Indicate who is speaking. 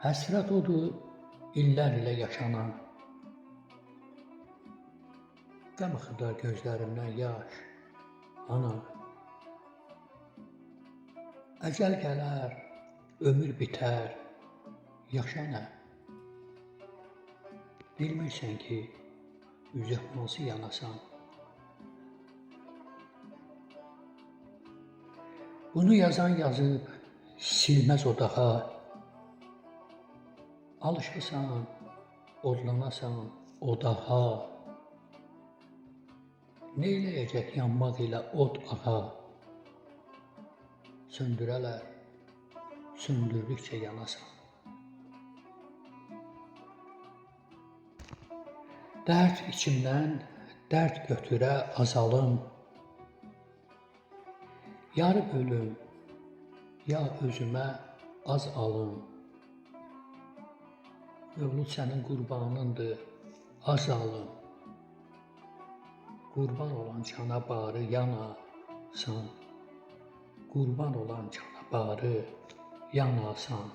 Speaker 1: Həsrət odur illər ilə yaşanan, qəm xırdar gözlərimdən yaş, ana. Əcəl gələr, ömür bitər, yaşa nə? Bilmirsən ki, üzə hansı yanasan. Bunu yazan yazıb, silməz o daha. Alışasan, odlanasan o daha. Neyləyəcək yanmaq ilə od ağa? Söndürələr, söndürdükcə yanasan. Dərd içimdən dərd götürə azalım. Yarı bölüm, ya özümə az alım. Mövlud sənin qurbanındır, az alım. Qurban olan cana barı yanasan. Qurban olan cana barı yanasan.